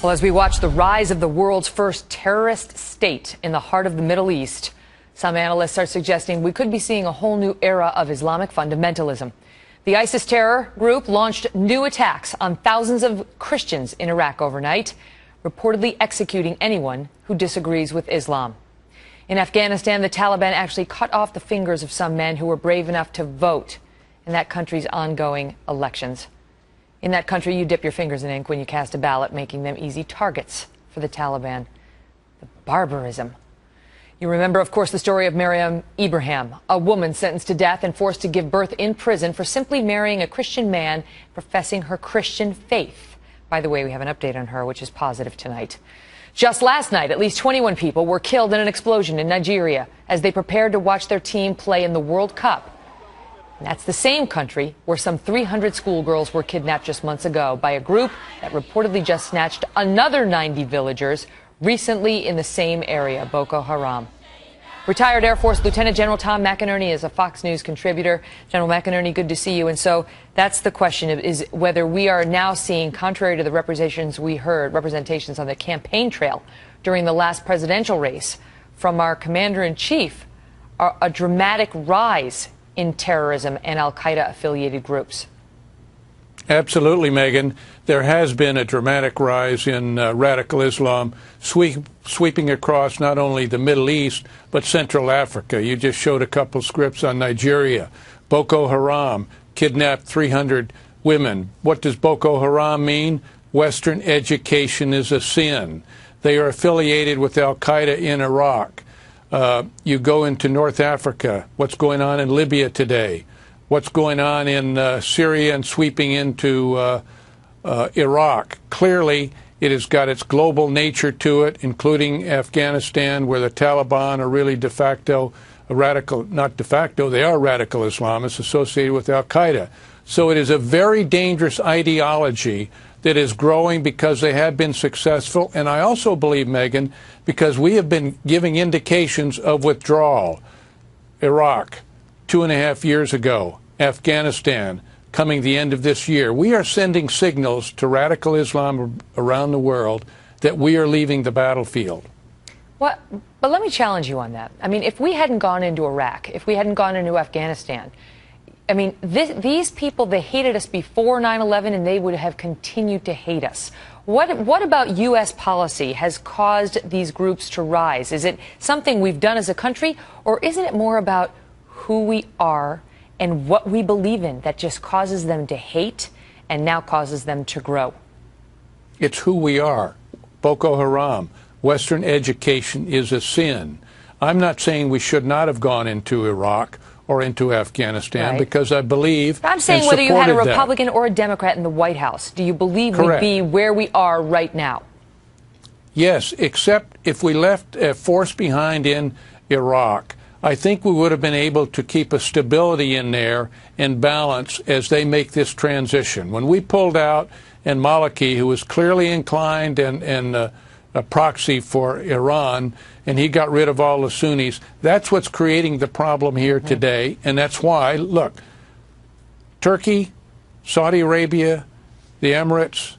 Well, as we watch the rise of the world's first terrorist state in the heart of the Middle East, some analysts are suggesting we could be seeing a whole new era of Islamic fundamentalism. The ISIS terror group launched new attacks on thousands of Christians in Iraq overnight, reportedly executing anyone who disagrees with Islam. In Afghanistan, the Taliban actually cut off the fingers of some men who were brave enough to vote in that country's ongoing elections. In that country, you dip your fingers in ink when you cast a ballot, making them easy targets for the Taliban. The barbarism. You remember, of course, the story of Maryam Ibrahim, a woman sentenced to death and forced to give birth in prison for simply marrying a Christian man professing her Christian faith. By the way, we have an update on her, which is positive tonight. Just last night, at least 21 people were killed in an explosion in Nigeria as they prepared to watch their team play in the World Cup. And that's the same country where some 300 schoolgirls were kidnapped just months ago by a group that reportedly just snatched another 90 villagers recently in the same area, Boko Haram. Retired Air Force Lieutenant General Tom McInerney is a Fox News contributor. General McInerney, good to see you. And so that's the question, is whether we are now seeing, contrary to the representations on the campaign trail during the last presidential race from our commander-in-chief, a dramatic rise in terrorism and al-Qaeda affiliated groups. Absolutely, Megan. There has been a dramatic rise in radical Islam sweeping across not only the Middle East, but Central Africa. You just showed a couple scripts on Nigeria. Boko Haram kidnapped 300 women. What does Boko Haram mean? Western education is a sin. They are affiliated with al-Qaeda in Iraq. You go into North Africa, what's going on in Libya today, what's going on in Syria and sweeping into Iraq. Clearly, it has got its global nature to it, including Afghanistan, where the Taliban are really de facto radical, not de facto, they are radical Islamists associated with al-Qaeda. So it is a very dangerous ideology that is growing because they have been successful. And I also believe, Megan, because we have been giving indications of withdrawal. Iraq, 2.5 years ago. Afghanistan, coming the end of this year. We are sending signals to radical Islam around the world that we are leaving the battlefield. But let me challenge you on that. I mean, if we hadn't gone into Iraq, if we hadn't gone into Afghanistan, I mean, these people, they hated us before 9/11, and they would have continued to hate us. What about U.S. policy has caused these groups to rise? Is it something we've done as a country, or isn't it more about who we are and what we believe in that just causes them to hate and now causes them to grow? It's who we are. Boko Haram, Western education is a sin. I'm not saying we should not have gone into Iraq or into Afghanistan, because I believe I'm saying whether you had a Republican or a Democrat in the White House, do you believe we'd be where we are right now? Yes, except if we left a force behind in Iraq, I think we would have been able to keep a stability in there and balance as they make this transition. When we pulled out, and Maliki, who was clearly inclined and a proxy for Iran, and he got rid of all the Sunnis. That's what's creating the problem here today, and that's why, look, Turkey, Saudi Arabia, the Emirates,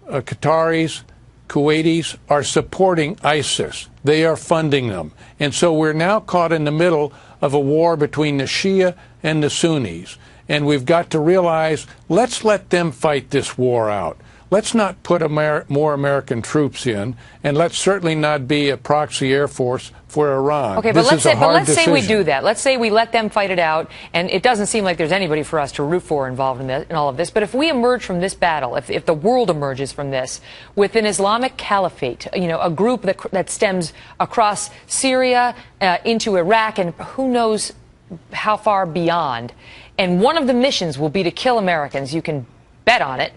Qataris, Kuwaitis are supporting ISIS. They are funding them. And so we're now caught in the middle of a war between the Shia and the Sunnis. And we've got to realize, let's let them fight this war out. Let's not put more American troops in, and let's certainly not be a proxy air force for Iran. Okay, but let's say we do that. Let's say we let them fight it out, and it doesn't seem like there's anybody for us to root for involved in all of this. But if we emerge from this battle, if the world emerges from this with an Islamic caliphate, you know, a group that stems across Syria into Iraq and who knows how far beyond, and one of the missions will be to kill Americans, you can bet on it.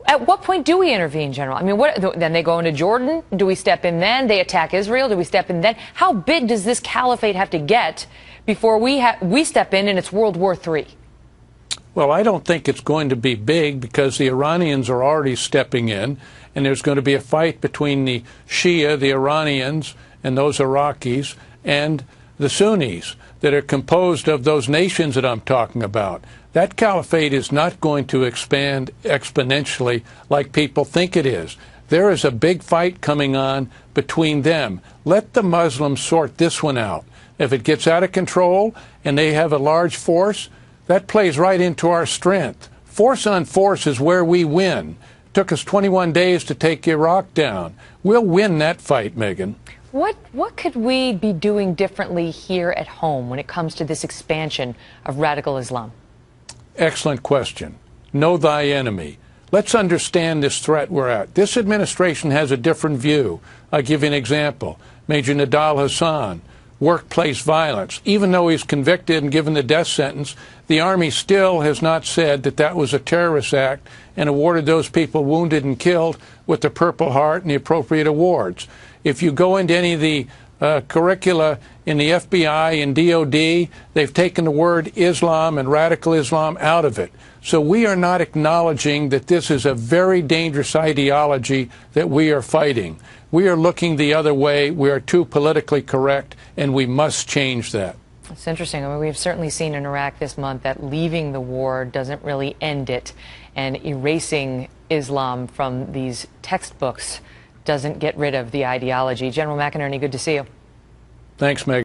At what point do we intervene, General? I mean, then they go into Jordan? Do we step in then? They attack Israel? Do we step in then? How big does this caliphate have to get before we step in and it's World War III? Well, I don't think it's going to be big because the Iranians are already stepping in, and there's going to be a fight between the Shia, the Iranians, and those Iraqis, and the Sunnis that are composed of those nations that I'm talking about. That caliphate is not going to expand exponentially like people think it is. There is a big fight coming on between them. Let the Muslims sort this one out. If it gets out of control and they have a large force, that plays right into our strength. Force on force is where we win. It took us 21 days to take Iraq down. We'll win that fight, Megyn. What could we be doing differently here at home when it comes to this expansion of radical Islam? Excellent question. Know thy enemy. Let's understand this threat we're at. This administration has a different view. I'll give you an example. Major Nidal Hasan, workplace violence. Even though he's convicted and given the death sentence, the Army still has not said that that was a terrorist act and awarded those people wounded and killed with the Purple Heart and the appropriate awards. If you go into any of the curricula in the FBI and DOD, they've taken the word Islam and radical Islam out of it. So we are not acknowledging that this is a very dangerous ideology that we are fighting. We are looking the other way. We are too politically correct, and we must change that. It's interesting. I mean, we've certainly seen in Iraq this month that leaving the war doesn't really end it, and erasing Islam from these textbooks doesn't get rid of the ideology. General McInerney, good to see you. Thanks, Meg.